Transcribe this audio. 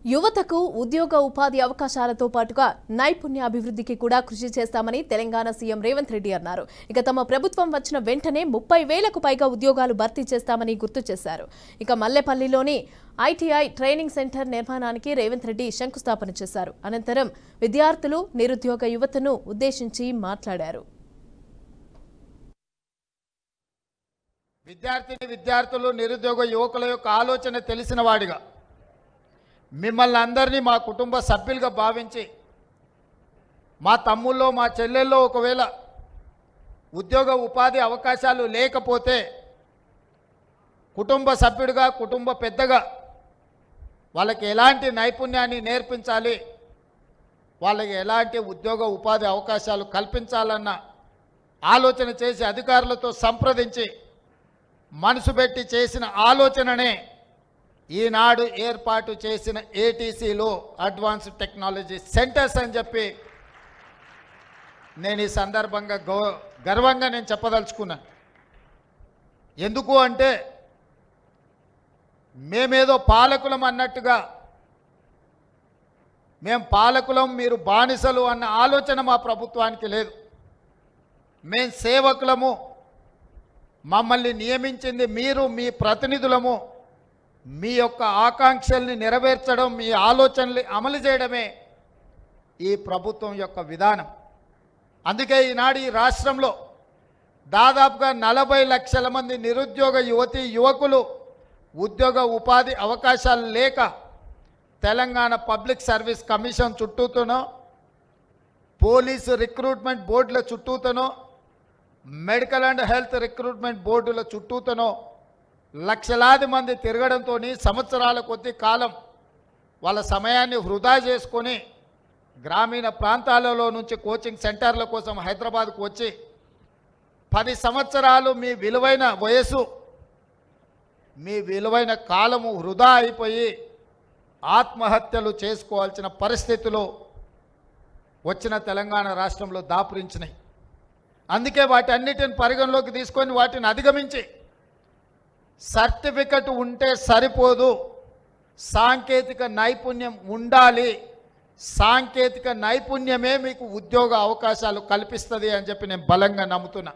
యువతకు ఉద్యోగ ఉపాధి అవకాశాలతో పాటుగా నైపుణ్య అభివృద్ధికి కూడా కృషి చేస్తామని తెలంగాణ సీఎం రేవంత్ రెడ్డి అన్నారు. ఇక తమ ప్రభుత్వం వచ్చిన వెంటనే 30,000కు పైగా ఉద్యోగాలు భర్తీ చేస్తామని గుర్తు చేశారు. ఇక మల్లెపల్లిలోని ఐటీఐ ట్రైనింగ్ సెంటర్ నిర్మాణానికి రేవంత్ రెడ్డి శంకుస్థాపన చేశారు. అనంతరం విద్యార్థులు, నిరుద్యోగ యువతను ఉద్దేశించి మాట్లాడారు. విద్యార్థులు నిరుద్యోగ యువకుల యొక్క ఆలోచన తెలిసిన వాడిగా మిమ్మల్ని అందరినీ మా కుటుంబ సభ్యులుగా భావించి మా తమ్ముల్లో మా చెల్లెల్లో ఒకవేళ ఉద్యోగ ఉపాధి అవకాశాలు లేకపోతే కుటుంబ సభ్యుడిగా కుటుంబ పెద్దగా వాళ్ళకి ఎలాంటి నైపుణ్యాన్ని నేర్పించాలి, వాళ్ళకి ఎలాంటి ఉద్యోగ ఉపాధి అవకాశాలు కల్పించాలన్న ఆలోచన చేసి అధికారులతో సంప్రదించి మనసు పెట్టి చేసిన ఆలోచననే ఈనాడు ఏర్పాటు చేసిన ఏటీసీలో అడ్వాన్స్డ్ టెక్నాలజీ సెంటర్స్ అని చెప్పి నేను ఈ సందర్భంగా గర్వంగా నేను చెప్పదలుచుకున్నాను. ఎందుకు అంటే మేమేదో పాలకులం అన్నట్టుగా, మేము పాలకులం మీరు బానిసలు అన్న ఆలోచన మా ప్రభుత్వానికి లేదు. మేము సేవకులము, మమ్మల్ని నియమించింది మీరు, మీ ప్రతినిధులము. మీ యొక్క ఆకాంక్షల్ని నెరవేర్చడం, మీ ఆలోచనల్ని అమలు చేయడమే ఈ ప్రభుత్వం యొక్క విధానం. అందుకే ఈనాడు ఈ రాష్ట్రంలో దాదాపుగా 40 లక్షల మంది నిరుద్యోగ యువతీ యువకులు ఉద్యోగ ఉపాధి అవకాశాలు లేక తెలంగాణ పబ్లిక్ సర్వీస్ కమిషన్ చుట్టూతోనో, పోలీసు రిక్రూట్మెంట్ బోర్డుల చుట్టూతోనో, మెడికల్ అండ్ హెల్త్ రిక్రూట్మెంట్ బోర్డుల చుట్టూతోనో లక్షలాది మంది తిరగడంతో సంవత్సరాల కొద్ది కాలం వాళ్ళ సమయాన్ని వృధా చేసుకొని గ్రామీణ ప్రాంతాలలో నుంచి కోచింగ్ సెంటర్ల కోసం హైదరాబాద్కు వచ్చి 10 సంవత్సరాలు మీ విలువైన వయసు, మీ విలువైన కాలము వృధా అయిపోయి ఆత్మహత్యలు చేసుకోవాల్సిన పరిస్థితులు వచ్చిన తెలంగాణ రాష్ట్రంలో దాపురించినాయి. అందుకే వాటన్నిటిని పరిగణలోకి తీసుకొని వాటిని అధిగమించి సర్టిఫికెట్ ఉంటే సరిపోదు, సాంకేతిక నైపుణ్యం ఉండాలి, సాంకేతిక నైపుణ్యమే మీకు ఉద్యోగ అవకాశాలు కల్పిస్తుంది అని చెప్పి నేను బలంగా నమ్ముతున్నా.